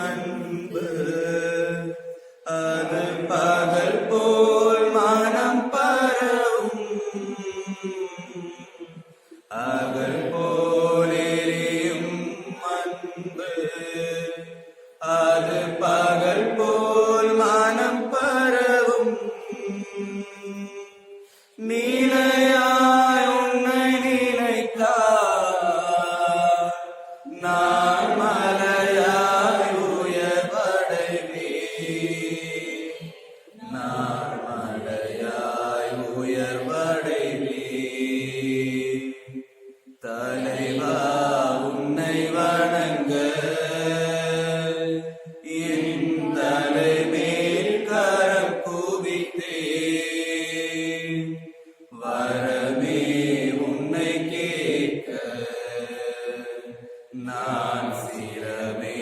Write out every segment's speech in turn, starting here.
அன்பு அது பகல் போல் மனம் பரவும், அகல் போல் எரியும் அன்பு அது பகல் போல் மனம் பரவும். நீலையாய் உன்னை நினைத்தார் நான் மலையாய் உயர்வடைவேன், நான் மலையாய் உயர்வடைவேன். தலைவா உன்னை வணங்க என் தலைமேல் கரம் குவித்தேன், வரமே உன்னை கேட்க நான் சிரமே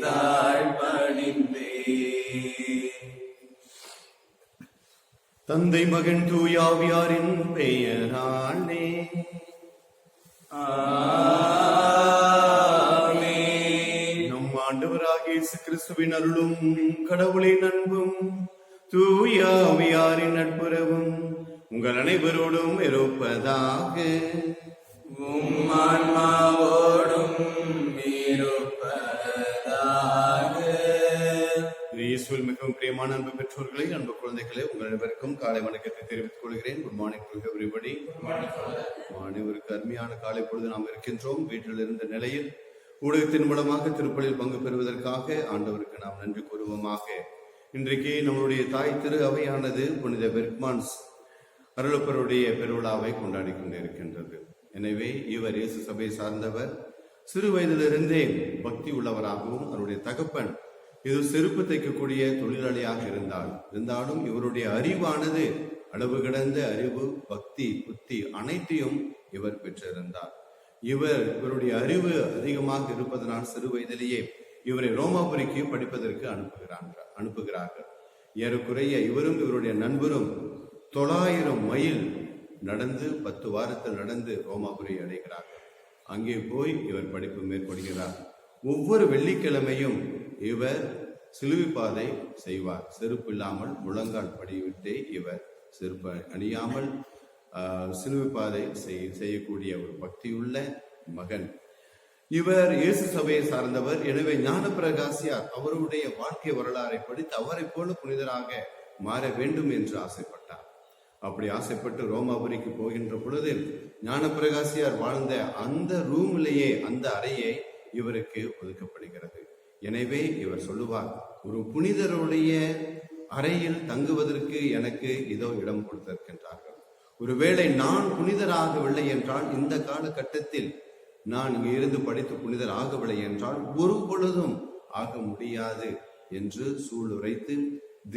தாழ்பணிந்தேன். தந்தை மகன் தூயாவியாரின் பெயராலே ஆமென். நம் ஆண்டவராகிய இயேசு கிறிஸ்துவின் அருளும் கடவுளின் அன்பும் தூயாவியாரின் நட்புறவும் உங்கள் அனைவரோடும் இருப்பதாக. உம் ஆன்மாவோடும் இருப்பதாக. இயேசுவில் மிகவும் பிரியமான அன்பு பெற்றோர்களே, அன்பு குழந்தைகளே, உங்கள் அனைவருக்கும் காலை வணக்கத்தை தெரிவித்துக் கொள்கிறேன். Good morning to everybody. அனைவருக்கு அருமையான காலை பொழுது நாம் இருக்கின்றோம். வீட்டில் இருந்த நிலையில் ஊடகத்தின் மூலமாக திருப்பலியில் பங்கு பெறுவதற்காக ஆண்டவருக்கு நாம் நன்றி கூறுவோமாக. இன்றைக்கு நம்முடைய தாய் திரு அவையானது புனித பெர்க்மான்ஸ் அருளப்பருடைய பெருவிழாவை கொண்டாடி கொண்டிருக்கின்றது. எனவே இவர் இயேசு சபை சார்ந்தவர். சிறு வயதிலிருந்தே பக்தி உள்ளவராகவும் அவருடைய தகப்பன் இது செருப்பு தைக்கக்கூடிய தொழிலாளியாக இருந்தாலும் இவருடைய அறிவானது அளவு கடந்த அறிவு, பக்தி, புத்தி அனைத்தையும் இவர் பெற்றிருந்தார். இவருடைய அறிவு அதிகமாக இருப்பதனால் சிறு வயதிலேயே இவரை ரோமாபுரிக்கு படிப்பதற்கு அனுப்புகிறார்கள். ஏறக்குறைய இவரும் இவருடைய நண்பரும் 900 மைல் நடந்து 10 வாரத்தில் நடந்து ரோமாபுரி அடைகிறார்கள். அங்கே போய் இவர் படிப்பு மேற்கொள்கிறார். ஒவ்வொரு வெள்ளிக்கிழமையும் இவர் சிலுவை பாதை செய்வார். செருப்பு இல்லாமல் முழங்கால் படிவிட்டே இவர் செருப்பு அணியாமல் சிலுவை பாதை செய்யக்கூடிய ஒரு பக்தியுள்ள மகன். இவர் இயேசு சபையை சார்ந்தவர். எனவே ஞான பிரகாசியார் அவருடைய வாழ்க்கை வரலாறை படித்து அவரை போல புனிதராக மாற வேண்டும் என்று ஆசைப்பட்டார். அப்படி ஆசைப்பட்டு ரோமாபுரிக்கு போகின்ற பொழுது ஞான பிரகாசியார் வாழ்ந்த அந்த ரூமிலேயே, அந்த அறையே இவருக்கு ஒதுக்கப்படுகிறது. எனவே இவர் சொல்லுவார், ஒரு புனிதருடைய அறையில் தங்குவதற்கு எனக்கு இதோ இடம் கொடுத்திருக்கின்றார்கள். ஒருவேளை நான் புனிதராகவில்லை என்றால், இந்த காலகட்டத்தில் நான் இங்கே இருந்து படித்து புனிதர் ஆகவில்லை என்றால் ஒரு பொழுதும் ஆக முடியாது என்று சூளுரைத்து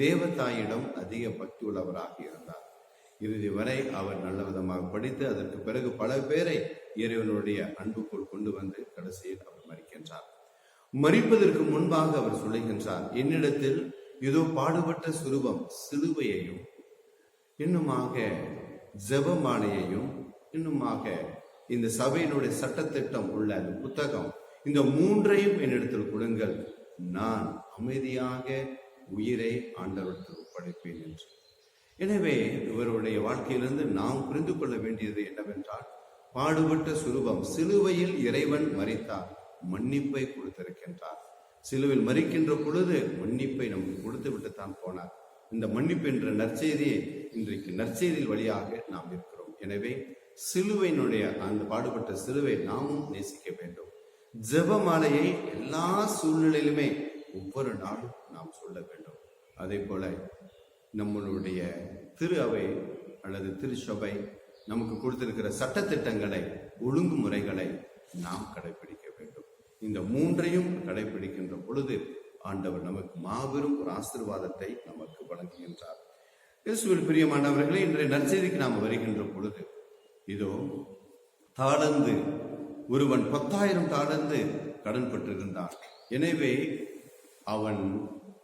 தேவதாயிடம் அதிக பக்தி உள்ளவராக இருந்தார். இறுதி வரை அவர் நல்ல விதமாக படித்து அதற்கு பிறகு பல பேரை இறைவனுடைய அன்புக்குள் கொண்டு வந்து கடைசியில் அவர் மரிக்கின்றார். மரிப்பதற்கு முன்பாக அவர் சொல்லுகின்றார், என்னிடத்தில் ஏதோ பாடுபட்ட சுரூபம் சிலுவையையும் இன்னுமாக ஜெபமாலையையும் இன்னுமாக இந்த சபையினுடைய சட்டத்திட்டம் உள்ள அந்த புத்தகம், இந்த 3ஐயும் என்னிடத்தில் கொடுங்கள், நான் அமைதியாக உயிரை ஆண்டவருக்கு ஒப்படைப்பேன் என்று. எனவே இவருடைய வாழ்க்கையிலிருந்து நாம் புரிந்து கொள்ள வேண்டியது என்னவென்றால், பாடுபட்ட சுரூபம், சிலுவையில் இறைவன் மரித்தார், மன்னிப்பை கொடுத்திருக்கின்றார். சிலுவையில் மரிக்கின்ற பொழுது மன்னிப்பை நமக்கு கொடுத்து விட்டுத்தான் போனார். இந்த மன்னிப்பு என்ற நற்செய்தியை இன்றைக்கு நற்செய்தியில் வழியாக நாம் இருக்கிறோம். எனவே சிலுவையினுடைய அந்த பாடுபட்ட சிலுவை நாமும் நேசிக்க வேண்டும். ஜெபமாலையை எல்லா சூழ்நிலையிலுமே ஒவ்வொரு நாளும் நாம் சொல்ல வேண்டும். அதே போல நம்மளுடைய திரு அவை அல்லது திருச்சபை நமக்கு கொடுத்திருக்கிற சட்டத்திட்டங்களை, ஒழுங்குமுறைகளை நாம் கடைபிடிக்க வேண்டும். இந்த 3ஐயும் கடைபிடிக்கின்ற பொழுது ஆண்டவர் நமக்கு மாபெரும் ஒரு ஆசீர்வாதத்தை நமக்கு வழங்குகின்றார். இயேசுவில் பிரியமானவர்களே, இன்றைய நற்செய்திக்கு நாம் வருகின்ற பொழுது இதோ தாளந்து, ஒருவன் 10,000 தாளந்து கடன் பட்டிருந்தான். எனவே அவன்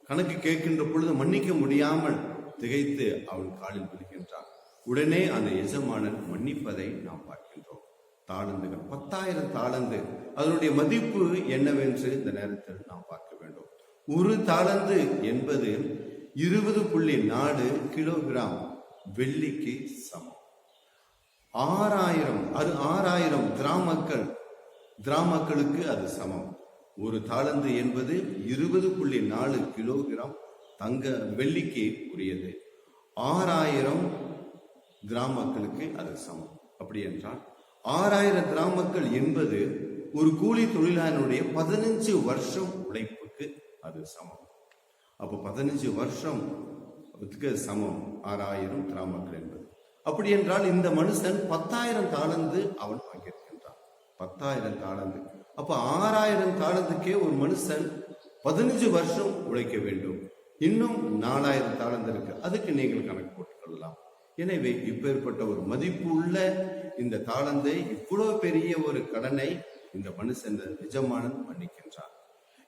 கணக்கு கேட்கின்ற பொழுது மன்னிக்க முடியாமல் திகைத்து அவன் காலில் விழுகின்றான். உடனே அந்த எஜமானன் மன்னிப்பதை நாம் பார்க்கின்றோம். தாளந்துகள் 10,000 தாளந்து, அதனுடைய மதிப்பு என்னவென்று இந்த நேரத்தில் நாம் பார்க்க வேண்டும். ஒரு தாளந்து என்பது 20.4 கிலோகிராம் வெள்ளிக்கு சமம். 6000 கிராமக்களுக்கு அது சமம். ஒரு தாளந்து என்பது 20.4 கிலோகிராம் வெள்ளிக்கு உரியது. 6000 கிராமக்களுக்கு அது சமம். அப்படி என்றால் 6000 கிராமக்கள் என்பது ஒரு கூலி தொழிலாளனுடைய 15 வருஷம் உழைப்புக்கு அது சமம். அப்போ 15 வருஷம் சமம் 6000 கிராமக்கள் என்பது. அப்படி என்றால் இந்த மனுஷன் 10,000 தாளந்து அவன் வாங்கியிருக்கின்றான். 10,000 தாளந்து. அப்ப 6,000 தாளந்துக்கே ஒரு மனுஷன் 15 வருஷம் உழைக்க வேண்டும். இன்னும் 4,000 தாளந்து இருக்கு. அதுக்கு நீங்கள் கணக்கு போட்டுக் கொள்ளலாம். எனவே இப்பேற்பட்ட ஒரு மதிப்பு உள்ள இந்த தாளந்தை, இவ்வளவு பெரிய ஒரு கடனை இந்த மனுஷன் எஜமானன் மன்னிக்கின்றான்.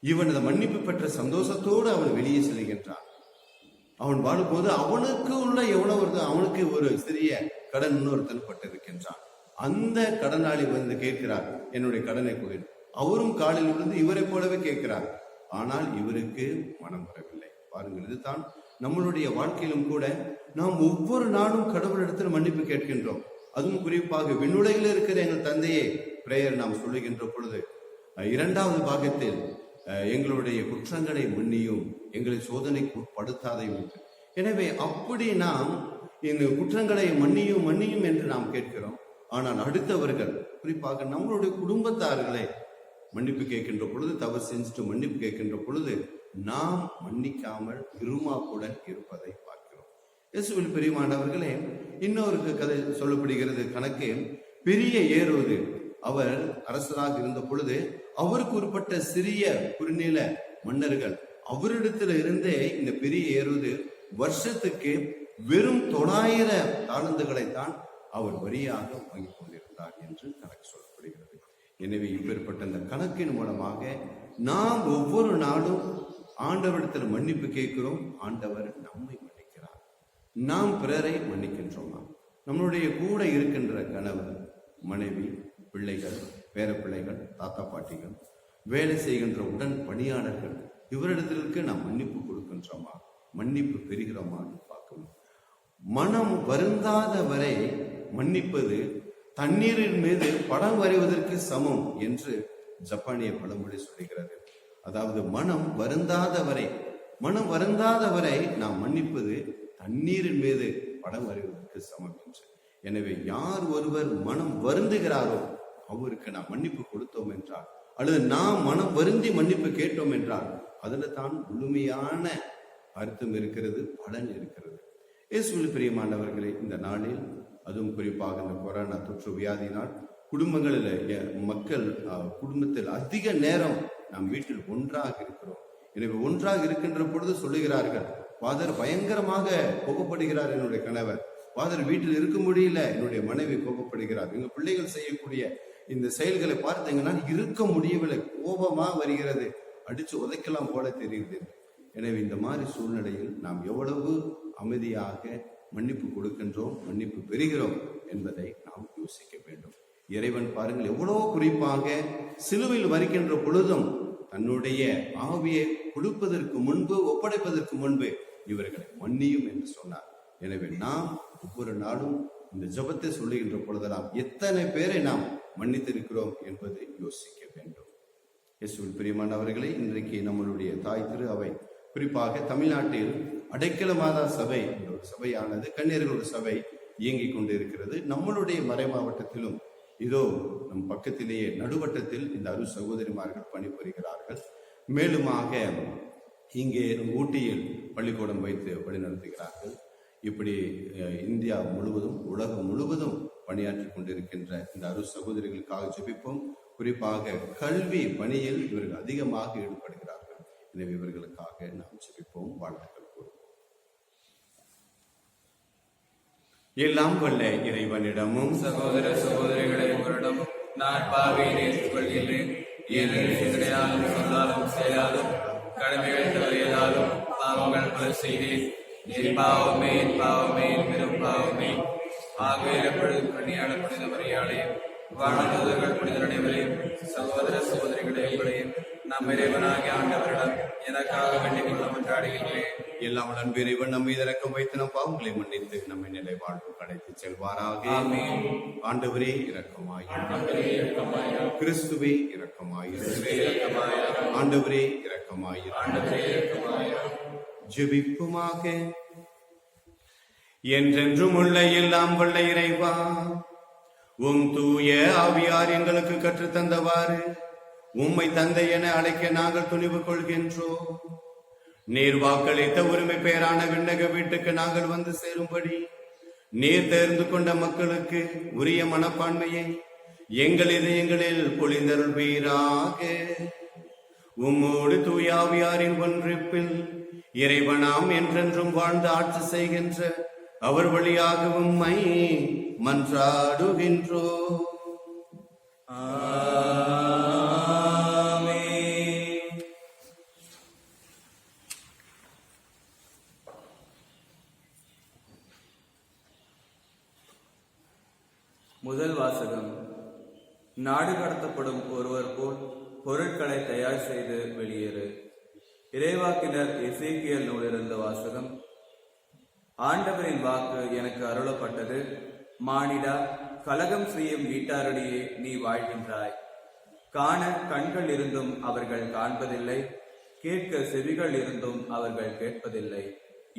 இவன் இந்த மன்னிப்பு பெற்ற சந்தோஷத்தோடு அவன் வெளியே செல்கின்றான். அவன் வாழும்போது அவனுக்கு உள்ள எவ்வளவு வருது, அவனுக்கு ஒரு சிறிய கடன் இன்னொருத்தன் பட்டிருக்கின்றான். அந்த கடனாளி வந்து கேட்கிறார், என்னுடைய கடனை கொடு. அவரும் காலில் விழுந்து இவரை போலவே கேட்கிறார். ஆனால் இவருக்கு மனம் வரவில்லை. பாருங்கள், இதுதான் நம்மளுடைய வாழ்க்கையிலும் கூட நாம் ஒவ்வொரு நாளும் கடவுளிடத்தில் மன்னிப்பு கேட்கின்றோம். அதுவும் குறிப்பாக விண்ணுலகில் இருக்கிற எங்கள் தந்தையே பிரேயர் நாம் சொல்லுகின்ற பொழுது 2வது பாகத்தில் எங்களுடைய குற்றங்களை மன்னியும், எங்களை சோதனைக்கு உட்படுத்தாதையும். எனவே அப்படி நாம் இந்த குற்றங்களை மன்னியும் என்று நாம் கேட்கிறோம். ஆனால் அடுத்தவர்கள், குறிப்பாக நம்மளுடைய குடும்பத்தார்களை மன்னிப்பு கேட்கின்ற பொழுது, தவறு செஞ்சுட்டு மன்னிப்பு கேட்கின்ற பொழுது நாம் மன்னிக்காமல் இருமாப்புடன் இருப்பதை பார்க்கிறோம். இயேசுவில் பிரியமானவர்களே, இன்னொரு கதை சொல்லப்படுகிறது. கணக்கு பெரிய ஏரோது அவர் அரசராக இருந்த பொழுது அவருக்கு உட்பட்ட சிறிய குறுநில மன்னர்கள் அவரிடத்துல இருந்தே இந்த பெரிய ஏரோது வருஷத்துக்கு வெறும் 900 தாளந்துகளைத்தான் அவர் வரியாக வாங்கி கொண்டிருந்தார் என்று கணக்கு சொல்லப்படுகிறது. எனவே இப்பேற்பட்ட இந்த கணக்கின் மூலமாக நாம் ஒவ்வொரு நாளும் ஆண்டவரிடத்தில் மன்னிப்பு கேட்கிறோம். ஆண்டவர் நம்மை மன்னிக்கிறார். நாம் பிறரை மன்னிக்கின்றோமா? நம்மளுடைய கூட இருக்கின்ற கணவர், மனைவி, பிள்ளைகள், பேர பிள்ளைகள், தாத்தா பாட்டிகள், வேலை செய்கின்ற உடன் பணியாளர்கள், இவரிடத்திற்கு நாம் மன்னிப்பு கொடுக்கின்றோமா? மன்னிப்பு பெறுகிறோமான்னு பார்க்கணும். மனம் வருந்தாத வரை மன்னிப்பது தண்ணீரின் மீது படம் வரைவதற்கு சமம் என்று ஜப்பானிய பழமொழி சொல்லுகிறது. அதாவது மனம் வருந்தாத வரை நாம் மன்னிப்பது தண்ணீரின் மீது படம் வரைவதற்கு சமம் என்று. எனவே யார் ஒருவர் மனம் வருந்துகிறாரோ அவருக்கு நாம் மன்னிப்பு கொடுத்தோம் என்றால், அல்லது நாம் மனம் வருந்தி மன்னிப்பு கேட்டோம் என்றால், அதுல தான் முழுமையான அர்த்தம் இருக்கிறது, பலன் இருக்கிறது. இயேசுவில் பிரியமானவர்களே, இந்த நாளில் அதுவும் குறிப்பாக இந்த கொரோனா தொற்று வியாதியினால் குடும்பத்தில் அதிக நேரம் நாம் வீட்டில் ஒன்றாக இருக்கிறோம். எனவே ஒன்றாக இருக்கின்ற பொழுது சொல்லுகிறார்கள், ஃபாதர் பயங்கரமாக கோபப்படுகிறார் என்னுடைய கணவர், ஃபாதர் வீட்டில் இருக்க முடியல, என்னுடைய மனைவி கோபப்படுகிறார், எங்க பிள்ளைகள் செய்யக்கூடிய இந்த செயல்களை பார்த்து எங்களால் இருக்க முடியவில்லை, கோபமா வருகிறது, அடிச்சு உதைக்கலாம் போல தெரியுது. எனவே இந்த மாதிரி சூழ்நிலையில் நாம் எவ்வளவு அமைதியாக மன்னிப்பு கொடுக்கின்றோம், மன்னிப்பு பெறுகிறோம் என்பதை நாம் யோசிக்க வேண்டும். இறைவன் பாருங்கள், எவ்வளவு குறிப்பாக சிலுவையில் வருகின்ற பொழுதும் தன்னுடைய ஆவியை கொடுப்பதற்கு முன்பு, ஒப்படைப்பதற்கு முன்பு இவர்களை மன்னியும் என்று சொன்னார். எனவே நாம் ஒவ்வொரு நாளும் இந்த ஜெபத்தை சொல்லுகின்ற பொழுதெல்லாம் எத்தனை பேரை நாம் மன்னித்திருக்கிறோம் என்பதை யோசிக்க வேண்டும். இயேசுவில் பிரியமானவர்களே, இன்றைக்கு நம்மளுடைய தாய் திரு அவை, குறிப்பாக தமிழ்நாட்டில் அடைக்கல மாதா சபை என்ற ஒரு சபையானது, கன்னியர்களோட சபை இயங்கிக் கொண்டு இருக்கிறது. நம்மளுடைய மறை மாவட்டத்திலும் இதோ நம் பக்கத்திலேயே நடுவட்டத்தில் இந்த அரு சகோதரிமார்கள் பணிபுரிகிறார்கள். மேலுமாக இங்கே ஊட்டியில் பள்ளிக்கூடம் வைத்து வழிநடத்துகிறார்கள். இப்படி இந்தியா முழுவதும், உலகம் முழுவதும் பணியாற்றி கொண்டிருக்கின்ற இந்த அரு சகோதரிகளுக்காக ஜெபிப்போம். குறிப்பாக கல்வி பணியில் இவர்கள் அதிகமாக ஈடுபடுகிறார்கள். எனவே இவர்களுக்காக நாம் ஜெபிப்போம், வாழ்த்துக்கள் கூறுவோம். எல்லாம் வல்ல இறைவனிடமும் சகோதர சகோதரிகளை உங்களிடமும் நான் பாவியை ஏற்றுக்கொள்கிறேன். ஏனெனில் சொல்லாலும் செயலாலும் கடமைகள் தவறியதாலும் பாவங்கள் பல செய்தேன். பாவமே பெரும் பாவமே. ஆகவே எப்பொழுதும் கண்ணியான புனித மரியாதையும் வானதூதர்கள் புனிதர் அனைவரையும் சகோதர சகோதரிகளை உங்களையும் நம் இறைவனாகிய ஆண்டவரிடம் எனக்காக வேண்டிக் கொள்ள மன்றாடுகின்றேன். எல்லாம் அன்பு இறைவன் நம்மை இறக்கம் வைத்து நம் பாவங்களை மன்னித்து நம்மை நிலை வாழ்வு அழைத்து செல்வாராக. ஆமென். ஆண்டவரே இரக்கமாயிரும். கிறிஸ்துவே இரக்கமாயிரும். ஆண்டவரே இரக்கமாயிரும். ஜெபிப்புமாக. என்றென்றும் உள்ள எல்லாம் வல்ல இறைவா, உம் தூய ஆவியார் எங்களுக்கு கற்றுத்தந்தவாறு உம்மை தந்தை என அழைக்க நாங்கள் துணிவு கொள்கின்றோம். நீர் வாக்களித்த உரிமை பெயரான விண்ணக வீட்டுக்கு நாங்கள் வந்து சேரும்படி நீர் தேர்ந்து கொண்ட மக்களுக்கு உரிய மனப்பான்மையை எங்கள் இதயங்களில் பொழிந்தருள்வீராக. உம்மோடு தூயாவியாரின் ஒன்றிப்பில் இறைவனாம் என்றென்றும் வாழ்ந்து ஆட்சி செய்கின்ற அவர் வழியாக உம்மை மன்றாடுகின்றோம். முதல் வாசகம். நாடு கடத்தப்படும் ஒருவர் போல் பொருட்களை தயார் செய்து வெளியேறு. இறைவாக்கினர் எசேக்கியேல் நூலிலிருந்த வாசகம். ஆண்டவரின் வாக்கு எனக்கு அருளப்பட்டது. மானிடா, கலகம் செய்யும் வீட்டாரிடையே நீ வாழ்கின்றாய். காண கண்கள் இருந்தும் அவர்கள் காண்பதில்லை, கேட்க செவிகள் இருந்தும் அவர்கள் கேட்பதில்லை,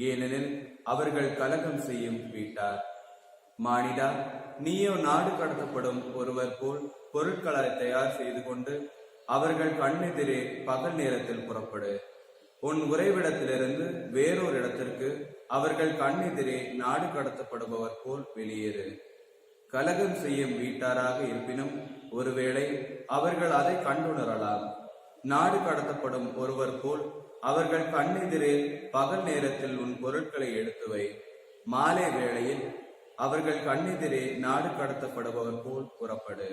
ஏனெனில் அவர்கள் கலகம் செய்யும் வீட்டார். மானிடா, நீயோ நாடு கடத்தப்படும் ஒருவர் போல் பொருட்களை தயார் செய்து கொண்டு அவர்கள் கண்ணெதிரே பகல் நேரத்தில் புறப்படு. உன் உறைவிடத்திலிருந்து வேறொரு இடத்திற்கு அவர்கள் கண்ணெதிரே நாடு கடத்தப்படுபவர் போல் வெளியேறு. கலகம் செய்யும் வீட்டாராக இருப்பினும் ஒருவேளை அவர்கள் அதை கண்டுணரலாம். நாடு கடத்தப்படும் ஒருவர் போல் அவர்கள் கண்ணெதிரே பகல் நேரத்தில் உன் பொருட்களை எடுத்துவை. மாலை வேளையில் அவர்கள் கண்ணெதிரே நாடு கடத்தப்படுபவர் போல் புறப்படு.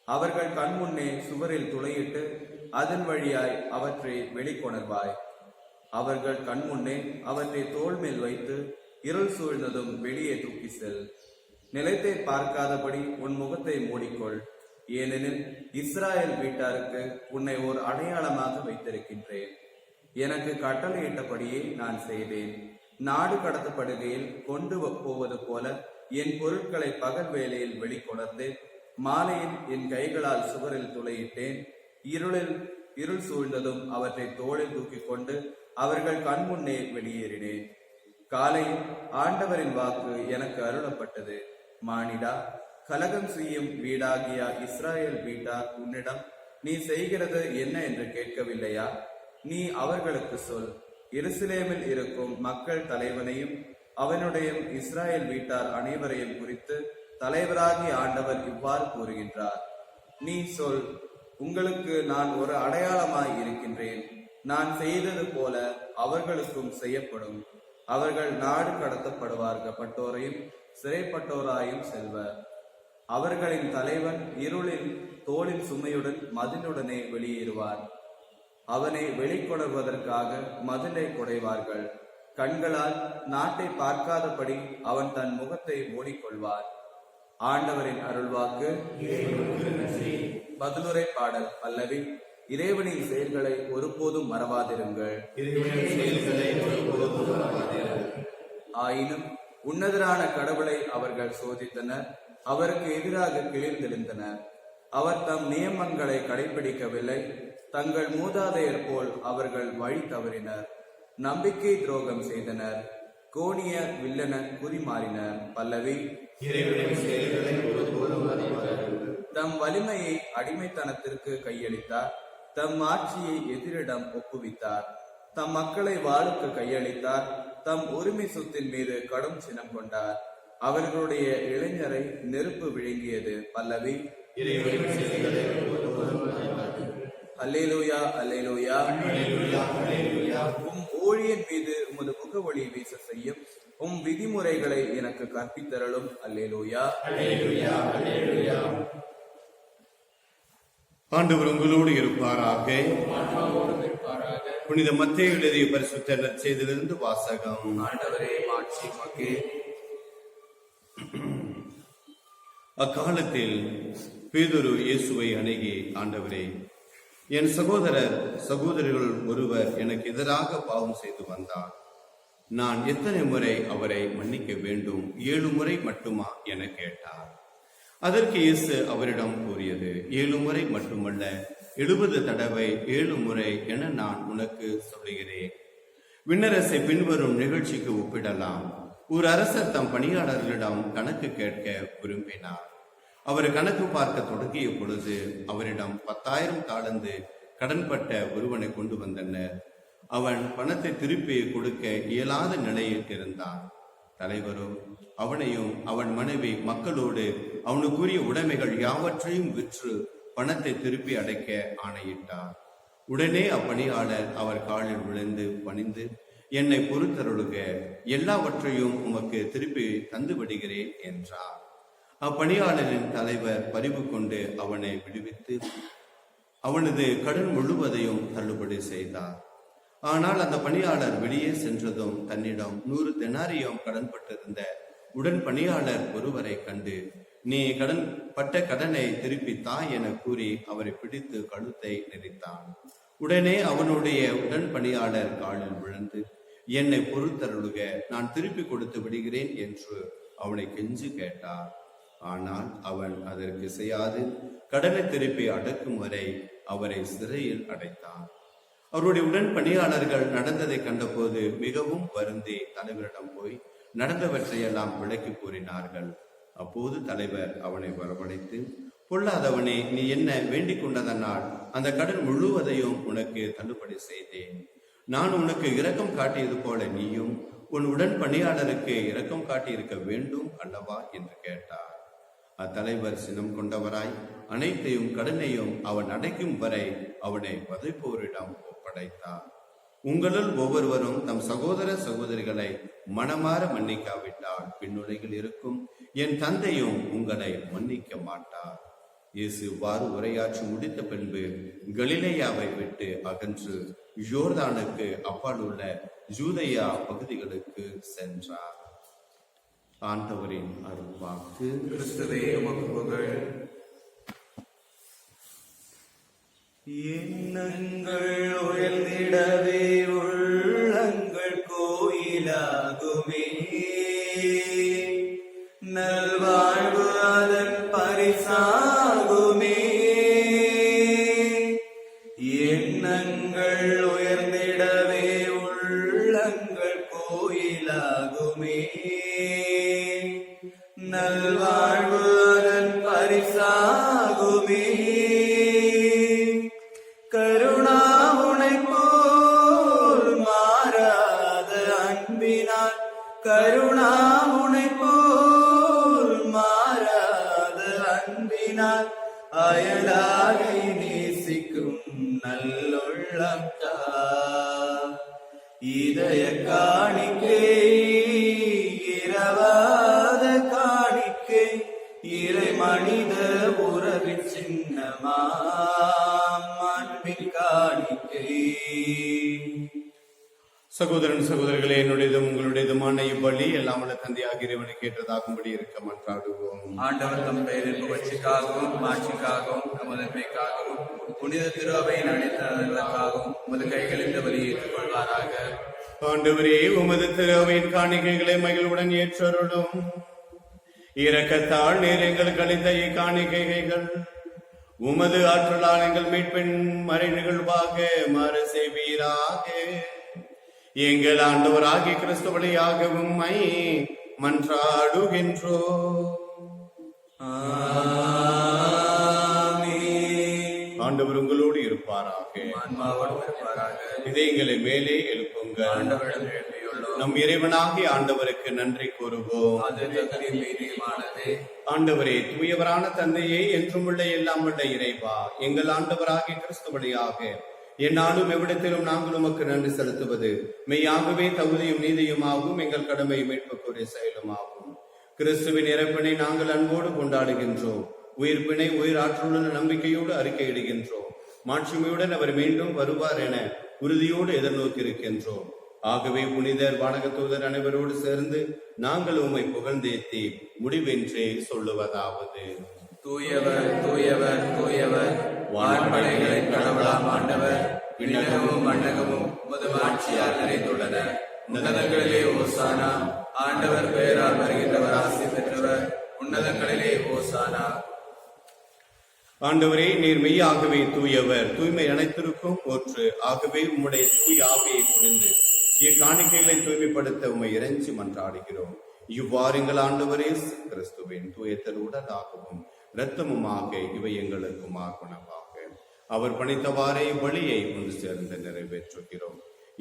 அவர்கள் கண்முன்னே சுவரில் துளையிட்டு அதன் வழியாய் அவற்றை வெளிக்கொணர்வாய். அவர்கள் கண்முன்னே அவற்றை தோள் மேல் வைத்து இருள் சூழ்ந்ததும் வெளியே தூக்கி செல். நிலத்தை பார்க்காதபடி உன் முகத்தை மூடிக்கொள், ஏனெனில் இஸ்ராயேல் வீட்டாருக்கு உன்னை ஓர் அடையாளமாக வைத்திருக்கின்றேன். எனக்கு கட்டளையிட்டபடியே நான் செய்தேன். நாடு கடத்தப்படுகையில் கொண்டு போவது போல என் பொருட்களை பகல் வேளையில் வெளிக்கொணர்ந்து மாலையில் என் கைகளால் சுவரில் துளையிட்டேன். இருள் சூழ்ந்ததும் அவற்றை தோளில் தூக்கி கொண்டு அவர்கள் கண்முன்னே வெளியேறினேன். காலையில் ஆண்டவரின் வாக்கு எனக்கு அருளப்பட்டது. மானிடா, கலகம் செய்யும் வீடாகிய இஸ்ராயேல் வீட்டார் உன்னிடம் நீ செய்கிறது என்ன என்று கேட்கவில்லையா? நீ அவர்களுக்கு சொல், எருசலேமில் இருக்கும் மக்கள் தலைவனையும் அவனுடைய இஸ்ராயேல் வீட்டார் அனைவரையும் குறித்து தலைவராகிய ஆண்டவர் இவ்வாறு கூறுகின்றார். நீ சொல், உங்களுக்கு நான் ஒரு அடையாளமாய் இருக்கின்றேன். நான் செய்தது போல அவர்களுக்கும் செய்யப்படும். அவர்கள் நாடு கடத்தப்படுவார்கப்பட்டோரையும் சிறைப்பட்டோராயும் செல்வர். அவர்களின் தலைவன் இருளில் தோளின் சுமையுடன் மதிலுடனே வெளியேறுவார். அவனை வெளிக்கொணர்வதற்காக மதிலை குடைவார்கள். கண்களால் நாட்டை பார்க்காதபடி அவன் தன் முகத்தை மூடிக்கொள்வார். ஆண்டவரின் அருள்வாக்கு. பதிலுரை பாடல் பல்லவி. இறைவனின் செயல்களை ஒருபோதும் மறவாதிருங்கள். ஆயினும் உன்னதரான கடவுளை அவர்கள் சோதித்தனர், அவருக்கு எதிராக கிளர்ந்தெழுந்தனர். அவர் தம் நியமங்களை கடைபிடிக்கவில்லை. தங்கள் மூதாதையர் போல் அவர்கள் வழி தவறினர். நம்பிக்கை துரோகம் செய்தனர். கோணிய வில்லன குறிமாறினர். பல்லவி. தம் வலிமையை அடிமைத்தனத்திற்கு கையளித்தார். தம் ஆட்சியை எதிரிடம் ஒப்புவித்தார். தம் மக்களை வாளுக்கு கையளித்தார். தம் உரிமை சொத்தின் மீது கடும் சினம் கொண்டார். அவர்களுடைய இளைஞரை நெருப்பு விழுங்கியது. பல்லவி. அல்லேலூயா, அல்லேலூயா. உம் ஊழியன் மீது உமது முகவொளி வீச செய்யும். உம் விதிமுறைகளை எனக்கு கற்பித்தரலும். அல்லேலூயா. ஆண்டவர் உங்களோடு இருப்பாராக. புனித மத்தேயு எழுதிய பரிசுத்த நற்செய்தியிலிருந்து வாசகம். ஆண்டவரே, மாட்சி உமக்கே. அக்காலத்தில் பேதுரு இயேசுவை அணுகி, ஆண்டவரே, என் சகோதரிகள் ஒருவர் எனக்கு எதிராக பாவம் செய்து வந்தார். நான் எத்தனை முறை அவரை மன்னிக்க வேண்டும்? 7 முறை மட்டுமா என கேட்டார். அதற்கு இயேசு அவரிடம் கூறியது, 7 முறை மட்டுமல்ல, 70 தடவை 7 முறை என நான் உனக்கு சொல்லுகிறேன். விண்ணரசை பின்வரும் நிகழ்ச்சிக்கு ஒப்பிடலாம். ஒரு அரசர் தம் பணியாளர்களிடம் கணக்கு கேட்க விரும்பினார். அவர் கணக்கு பார்க்க தொடங்கிய பொழுது அவரிடம் 10,000 தாலந்து கடன்பட்ட ஒருவனை கொண்டு வந்தனர். அவன் பணத்தை திருப்பி கொடுக்க இயலாத நிலையில் இருந்தான். தலைவரோ அவனையும் அவன் மனைவி மக்களோடு அவனுக்குரிய உடைமைகள் யாவற்றையும் விற்று பணத்தை திருப்பி அடைக்க ஆணையிட்டார். உடனே அப்பணியாளர் அவர் காலில் விழுந்து பணிந்து, என்னை பொறுத்தருளுக, எல்லாவற்றையும் உமக்கு திருப்பி தந்து விடுகிறேன் என்றார். அப்பணியாளரின் தலைவர் பரிவு கொண்டு அவனை விடுவித்து அவனது கடன் முழுவதையும் தள்ளுபடி செய்தார். ஆனால் அந்த பணியாளர் வெளியே சென்றதும் தன்னிடம் 100 தெனாரியம் கடன்பட்டிருந்த உடன் பணியாளர் ஒருவரை கண்டு, நீ பட்ட கடனை திருப்பி தா என கூறி அவரை பிடித்து கழுத்தை நெரித்தான். உடனே அவனுடைய உடன் பணியாளர் காலில் விழுந்து, என்னை பொறுத்தருளுக, நான் திருப்பி கொடுத்து விடுகிறேன் என்று அவனை கெஞ்சி கேட்டார். ஆனால் அவன் அதற்கு செய்யாது கடனை திருப்பி அடக்கும் வரை அவரை சிறையில் அடைத்தான். அவருடைய உடன் பணியாளர்கள் நடந்ததை கண்டபோது மிகவும் வருந்தி தலைவரிடம் போய் நடந்தவற்றையெல்லாம் விளக்கி கூறினார்கள். அப்போது தலைவர் அவனை வரவழைத்து, பொல்லாதவனே, நீ என்ன வேண்டிக் கொண்டதனால் அந்த கடன் முழுவதையும் உனக்கு தள்ளுபடி செய்தேன். நான் உனக்கு இரக்கம் காட்டியது போல நீயும் உன் உடன் பணியாளருக்கு இரக்கம் காட்டியிருக்க வேண்டும் அல்லவா என்று கேட்டார். அத்தலைவர் சினம் கொண்டவராய் அனைத்தையும் கடனையும் அவன் அடைக்கும் வரை அவனை வதைப்போரிடம் ஒப்படைத்தார். உங்களுள் ஒவ்வொருவரும் தம் சகோதரிகளை மனமாற மன்னிக்காவிட்டால் பின்னுலகில் இருக்கும் என் தந்தையும் உங்களை மன்னிக்க மாட்டார். இயேசு இவ்வாறு உரையாற்றி முடித்த பின்பு கலிலேயாவை விட்டு அகன்று யோர்தானுக்கு அப்பால் உள்ள யூதேயா பகுதிகளுக்கு சென்றார். ஆண்டவரின் அருள்வாக்கு. கிறிஸ்துவே உமக்கு புகழ். எண்ணங்கள் உயர்ந்திடவே உள்ளங்கள் கோயிலாகுமே, நல்வாழ்வு அதன் பரிசாகுமே. எண்ணங்கள் உயர்ந்திடவே உள்ளங்கள் கோயிலாகுமே, நல்வாழ்வு அதன் பரிசாகுமே. கருணா உனை போல் மாறாத அன்பினால், கருணா உனை போல் மாறாத அன்பினால் அயலாகை நேசிக்கும் நல்லுள்ளம் தா. இதய காணிக்கை இரவாத காணிக்கை, இறை மனித உறவின் சின்னமாம் அன்பின் காணிக்கை. சகோதரன் சகோதரிகளே, என்னுடையதும் உங்களுடையதுமான இவ்வழி எல்லாம் உள்ள தந்தையாக இறைவனை கேட்டதாகும்படி இருக்க மன்றாடுவோம். ஆண்டவர் தம் பெயரின் புகழ்ச்சிக்காகவும் மாட்சிக்காகவும் நமதுமைக்காகவும் புனித திருவையின் அனைத்து நலன்களுக்காகவும் உமது கைகளில் இந்த வழியை ஏற்றுக்கொள்வாராக. ஆண்டவரே, உமது திருவையின் காணிக்கைகளை மகிழ்வுடன் ஏற்றருளும். இரக்கத்தால் நீர் எங்களுக்கு அளித்த இக்காணிக்கைகள் உமது ஆற்றலால் எங்கள் மீட்பின் மறை நிகழ்வாக மாற செய்வீராக. எங்கள் ஆண்டவராகிய கிறிஸ்து வழியாக உம்மை மன்றாடுகின்றோம். ஆண்டவர் உங்களோடு இருப்பாராக. இதயங்களை மேலே எழுப்புங்கள். நம் இறைவனாகிய ஆண்டவருக்கு நன்றி கூறுவோம். ஆண்டவரே, தூயவரான தந்தையே, என்றும் உள்ள எல்லாம் உள்ள இறைவா, எங்கள் ஆண்டவராகிய கிறிஸ்து வழியாக என்னாலும் எவ்விடத்திலும் நாங்கள் உமக்கு நன்றி செலுத்துவது மெய்யாகவே தகுதியும் நீதியுமாகவும் எங்கள் கடமை மீட்புக்குரிய செயலுமாகும். கிறிஸ்துவின் இறப்பினை நாங்கள் அன்போடு கொண்டாடுகின்றோம். உயிர்ப்பினை உயிராற்றுள்ள நம்பிக்கையோடு அறிக்கையிடுகின்றோம். மாட்சிமையுடன் அவர் மீண்டும் வருவார் என உறுதியோடு எதிர்நோக்கியிருக்கின்றோம். ஆகவே புனிதர் வானக தூதர் அனைவரோடு சேர்ந்து நாங்கள் உம்மை புகழ்ந்தேத்தி முடிவென்றே சொல்லுவதாவது: தூயவர் தூயவர் தூயவர், வான்படைகளின் கடவுளாம் ஆண்டவர், விண்ணகமும் மண்ணகமும் உமது ஆட்சியால் நிறைந்துள்ளன. உன்னதங்களிலே ஓசானா. ஆண்டவர் பெயரால் வருகின்றவர் ஆசி பெற்றவர். உன்னதங்களிலே ஓசானா. ஆண்டவரே, நீர் மெய்யாகவே தூயவர், தூய்மை அனைத்திற்கும் போற்று. ஆகவே உம்முடைய தூய ஆவியை பொழிந்து இக்காணிக்கைகளை தூய்மைப்படுத்த உம்மை இறைஞ்சி மன்றாடுகிறோம். இவ்வாறு எங்கள் ஆண்டவரே கிறிஸ்துவின் தூயத்தல் உடலாகவும் இரத்தமுமாக இவை எங்களுக்கு மார்பனவாக அவர் பணித்தவாறே வழியை ஒன்று சேர்ந்து நிறைவேற்றுகிறோம்.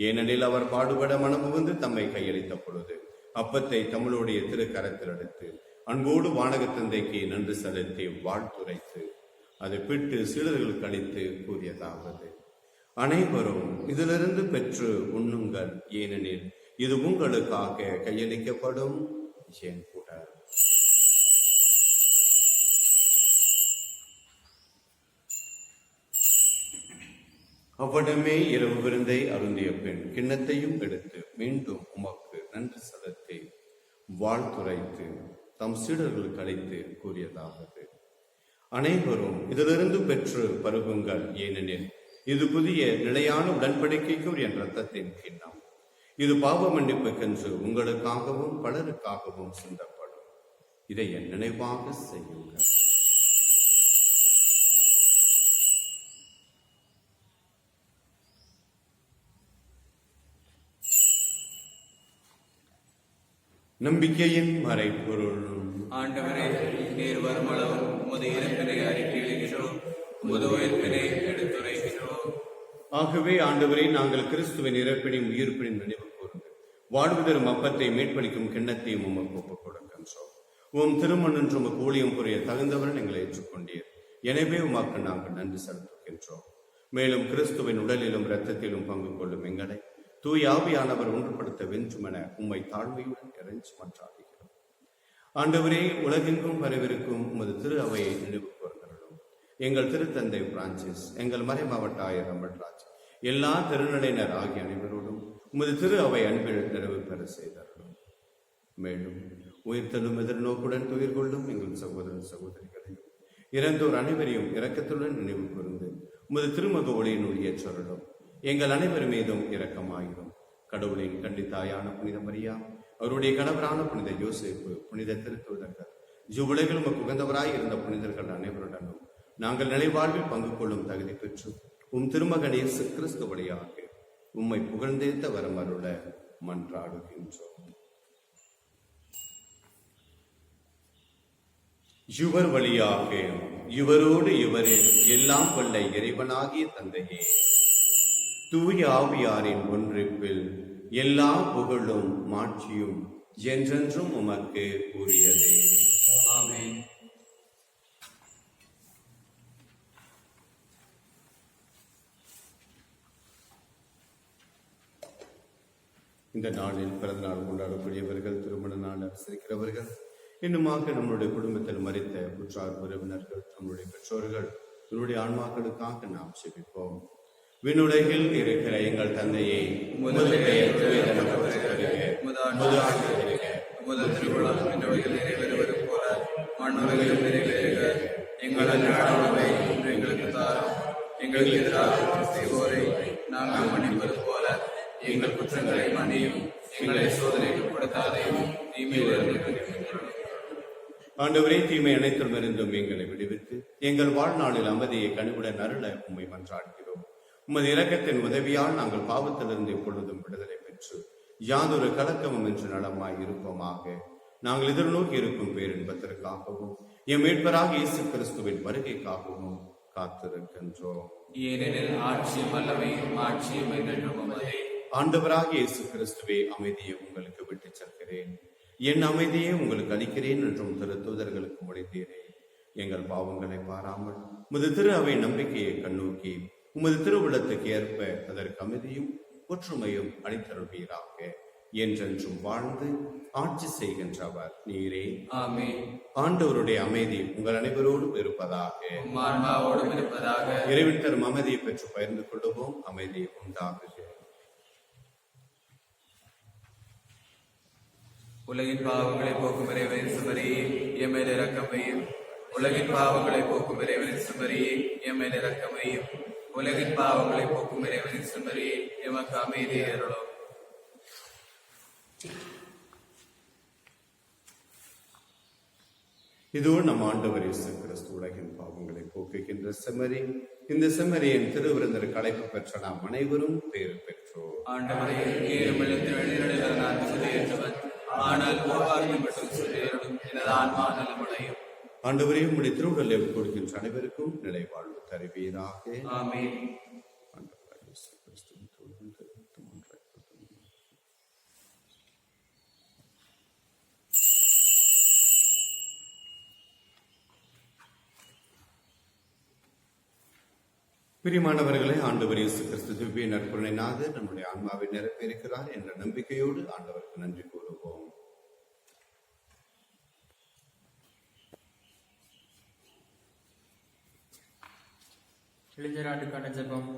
ஏனெனில் அவர் பாடுபட மனமுவந்து தம்மை கையளித்த பொழுது அப்பத்தை தமிழுடைய திருக்கரத்தில் எடுத்து அன்போடு வானக தந்தைக்கு நன்றி செலுத்தி வாழ்த்துரைத்து அதை பிட்டு சீடர்களுக்கு அளித்து கூறியதாவது: அனைவரும் இதிலிருந்து பெற்று உண்ணுங்கள், ஏனெனில் இது உங்களுக்காக கையளிக்கப்படும் என் உடல். அவ்விடமே இரவு விருந்தை அருந்திய பின் கிண்ணத்தையும் எடுத்து மீண்டும் உமக்கு நன்றி செலுத்தி வாழ்த்துரைத்து தம் சீடர்களுக்கு அளித்து கூறியதாவது: அனைவரும் இதிலிருந்து பெற்று பருகுங்கள், ஏனெனில் இது புதிய நிலையான உடன்படிக்கைக்கு என் இரத்தத்தின் கிண்ணம். இது பாவ மன்னிப்புக்கென்று உங்களுக்காகவும் பலருக்காகவும் சிந்தப்படும். இதை என் நினைவாக செய்யுங்கள். நம்பிக்கையின் மறைபொருள். ஆண்டவரே, நீர் வருமளவும் உமது இறப்பினை அறிக்கையிடுகிறோம், உமது உயிர்ப்பினை எடுத்துரைக்கிறோம். ஆகவே ஆண்டவரே, நாங்கள் கிறிஸ்துவின் இறப்பினையும் உயிர்ப்பினையும் நினைவு கூர்ந்து வாழ்வு தரும் அப்பத்தை மீட்பளிக்கும் கிண்ணத்தையும் உமக்கு ஒப்புக் கொடுக்கின்றோம். உம் திருமண் உமக்கு ஊழியம் புரிய தகுந்தவன் எங்களை ஏற்றுக்கொண்டீர். எனவே உமக்கு நாங்கள் நன்றி செலுத்துகின்றோம். மேலும் கிறிஸ்துவின் உடலிலும் இரத்தத்திலும் பங்கு கொள்ளும் எங்களை தூய் ஆவியானவர் ஒன்றுபடுத்த வென்றும் என உம்மை தாழ்மையுடன் இறைஞ்சி மன்றாடுகிறோம். ஆண்டவரே, உலகெங்கும் வரவிருக்கும் உமது திரு அவையை நினைவு கூர்ந்தருளும். எங்கள் திருத்தந்தை பிரான்சிஸ், எங்கள் மறை மாவட்ட ஆயர் அமல்ராஜ், எல்லா திருநிலையினர் ஆகிய அனைவரோடும் உமது திரு அவை அன்பில் நிறைவு பெற செய்தருளும். மேலும் உயிர்த்தலும் எதிர்நோக்குடன் துயிர் கொள்ளும் எங்கள் சகோதரன் சகோதரிகளையும் இறந்தோர் அனைவரையும் இரக்கத்துடன் நினைவு கூர்ந்து உமது திருமக ஒளியினுள் ஏற்றருளும். எங்கள் அனைவர் மீதும் இரக்கமாயிரும். கடவுளின் கண்டித்தாயான புனித மரியா, அவருடைய கணவரான புனித யோசேப்பு, புனித திருத்தூதர்கள், இவ்வுலகில் உமக்கு உகந்தவராய் இருந்த புனிதர்கள் அனைவருடனும் நாங்கள் நிலைவாழ்வில் பங்கு கொள்ளும் தகுதி பெற்று உம் திருமகன் இயேசு கிறிஸ்து வழியாக உம்மை புகழ்ந்தேத்த வரமருள மன்றாடுகின்றோம். இவர் வழியாக இவரோடு இவரில் எல்லாம் வல்ல இறைவனாகிய தந்தையே, தூய ஆவியாரின் ஒன்றிப்பில் எல்லா புகழும் மாட்சியும் என்றென்றும் உமக்கு உரியதே. ஆமென். இந்த நாளில் பிறந்த நாள் கொண்டாடக்கூடியவர்கள், திருமண நாள் அனுசரிக்கிறவர்கள், இன்னுமாக நம்முடைய குடும்பத்தில் மரித்த உற்றார் உறவினர்கள், நம்முடைய பெற்றோர்கள், நம்முடைய ஆன்மாக்களுக்காக நாம் செபிப்போம். விண்ணுலகில் இருக்கிற எங்கள் தந்தையே, உமது பெயர் தூயதென போற்றுக, உமது ஆட்சி வருக, உமது திருவுளம் விண்ணுலகில் நிறைவேறுவது போல மண்ணுலகிலும் நிறைவேறுக. எங்கள் அன்றாட உணவை இன்று எங்களுக்கு தாரும். எங்களுக்கு எதிராக குற்றம் செய்வோரை நாங்கள் மன்னிப்பது போல எங்கள் குற்றங்களை மன்னியும். எங்களை சோதனைக்கு உட்படுத்தாதையும் தீமையிலிருந்து எங்களை. ஆண்டவரே, தீமை அனைத்தும் இருந்தும் எங்களை விடுவித்து எங்கள் வாழ்நாளில் அமைதியை கனிவுடன் அருள உம்மை மன்றாடுகிறோம். உமது இரக்கத்தின் உதவியால் நாங்கள் பாவத்திலிருந்து எப்பொழுதும் விடுதலை பெற்று யாதொரு கலக்கமும் என்று நலமாய் இருப்போமாக. நாங்கள் எதிர்நோக்கி இருக்கும் பேரின்பத்திற்காகவும் எம் மீட்பராக இயேசு கிறிஸ்துவின் வருகைக்காகவும் காத்திருக்கின்றோம். ஏனெனில் ஆட்சியும் வல்லமையும் மாட்சியும் என்றென்றும் உமதே. ஆண்டவராக இயேசு கிறிஸ்துவே, அமைதியை உங்களுக்கு விட்டுச் செல்கிறேன், என் அமைதியை உங்களுக்கு அளிக்கிறேன் என்றும் திரு தூதர்களுக்கு மொழிந்தீரே. எங்கள் பாவங்களை பாராமல் உமது திரு அவை நம்பிக்கையை கண்ணோக்கி உமது திருவுள்ளத்துக்கு ஏற்ப அதற்கு அமைதியும் ஒற்றுமையும் அளித்தருள்வீராக. என்றென்றும் வாழ்ந்து ஆட்சி செய்கின்றவர் நீரே. ஆமென். ஆண்டவருடைய அமைதி உங்கள் அனைவரோடும் இருப்பதாக. இறைவன் தரும் அமைதியை பெற்று பகிர்ந்து கொள்ளுவோம். அமைதி உண்டாகுக. உலகின் பாவங்களை போக்கும் இறைவன் சுமரியே, எமது இரக்கம் வையும். உலகின் பாவங்களை போக்கும் இறைவனின் செம்மறியே எம்மை இரக்கமையும். உலகின் பாவங்களை போக்கும் இறைவனின் செம்மறியே எமக்கு அமைதியை அருளும். இதோ நம் ஆண்டவர் இயேசு கிறிஸ்து உலகின் பாவங்களை போக்குகின்ற செம்மறி. இந்த செம்மறியின் திருவிருந்தருக்கு அழைப்பு பெற்ற நாம் அனைவரும் பேறு பெற்றோர். ஆண்டவரே, நான் சுதேற்றவன், ஆனால் போவார்கள் மட்டும் சுதேறும் எனது ஆன்மா நலமடையும். ஆண்டவரே, உம்முடைய திருவுடலை கொடுக்கின்ற அனைவருக்கும் நிலை வாழ்வு தருவீராக. ஆமென். பிரியமானவர்களே, ஆண்டவர் இயேசு கிறிஸ்து திவ்ய நற்கருணையினாக நம்முடைய ஆன்மாவை நிரப்பியிருக்கிறார் என்ற நம்பிக்கையோடு ஆண்டவருக்கு நன்றி கூறுவோம். இளைஞராண்டுக்கான ஜெபம்.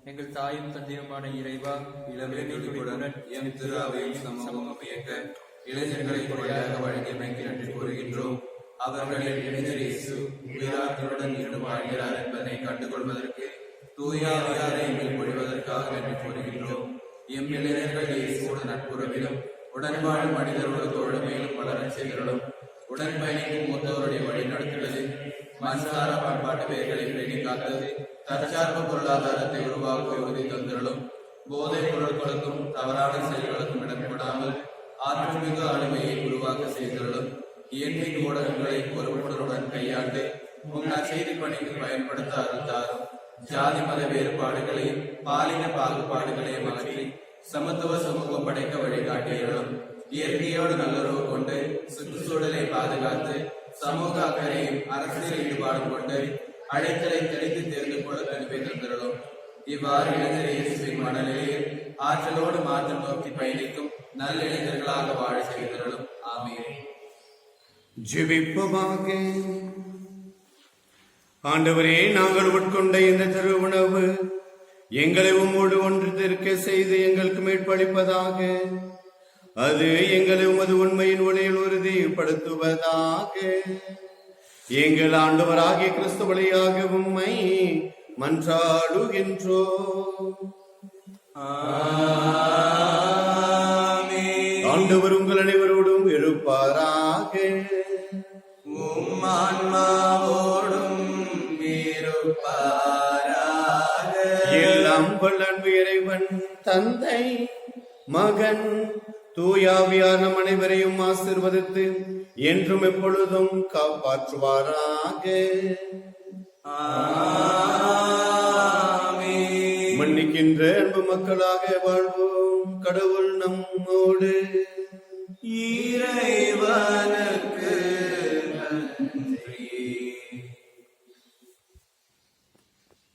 எங்கள் தாயும் தந்தையுமான இறைவா, இளமையுடன் எம் திரு அவையும் சமூகம் இயக்க இளைஞர்களை கொடையாக வழங்கியமைக்கு நன்றி கூறுகின்றோம். அவர்களில் இளைஞர் இயேசு உயிராற்றலுடன் இருந்து வாழ்கிறார் என்பதை கண்டுகொள்வதற்கு தூயாவியாரை எங்கள் பொழிவதற்காக நன்றி கூறுகின்றோம். எம் இளைஞர்கள் இயேசுவோட நட்புறவிலும் உடன்வாழும் மனிதரோட தோழமையிலும் வளரச் செய்கிறோம். உடன் பயணிக்கும் மூத்தவருடைய வழிநடத்துவதில் மன்சார பண்பாட்டு பெயர்களை பேணி காத்தது, தற்சார்பு பொருளாதாரத்தை உருவாக்க உறுதி தந்திரலும், போதைப் பொருட்களுக்கும் தவறான செயல்களுக்கும் இடப்படாமல் ஆற்றுமிகு ஆளுமையை உருவாக்க செய்திருளும். இயற்கை ஊடகங்களை பொறுப்புணர்வுடன் கையாண்டு முன்னர் செய்தி பணிக்கு பயன்படுத்த அருள்தாரும். ஜாதி மத வேறுபாடுகளையும் பாலின பாகுபாடுகளையும் அகற்றி சமத்துவ சமூகம் படைக்க வழிகாட்டியர்களும். இயற்கையோடு நல்லுறவு கொண்டு சுற்றுச்சூழலை பாதுகாத்து சமூக அக்கறையும் அரசியல் ஈடுபாடும் கொண்டு அழைத்தலை தெளித்து தேர்ந்து கொள்ள கல்வி தந்திரலும். இவ்வாறு இளைஞர் இயேசுவின் மனநிலையில் ஆற்றலோடு மாற்றம் நோக்கி பயணிக்கும் நல்ல இளைஞர்களாக வாழ செய்திருளும். ஆமென். ஜெபிப்போமாக. ஆண்டவரே, நாங்கள் உட்கொண்ட இந்த திரு உணவு எங்களை உம்மோடு ஒன்றிருக்க செய்து எங்களுக்கு மீட்பளிப்பதாக. அது எங்களை உமது உண்மையின் ஒளியில் உறுதிப்படுத்துவதாக. எங்கள் ஆண்டவராகிய கிறிஸ்து வழியாக உம்மை மன்றாடுகின்றோம். ஆண்டவர் உங்கள் அனைவரோடும் இருப்பாராக. ஆன்மாவோடும் இருப்பாராக. எல்லாம் வல்ல அன்பு இறைவன் தந்தை, மகன், தூயாவியார் நம் அனைவரையும் ஆசீர்வதித்து என்றும் எப்பொழுதும் காப்பாற்றுவாராக. ஆமென். மன்னிக்கின்ற அன்பு மக்களாக வாழ்வோம். கடவுள் நம்மோடு இறைவன்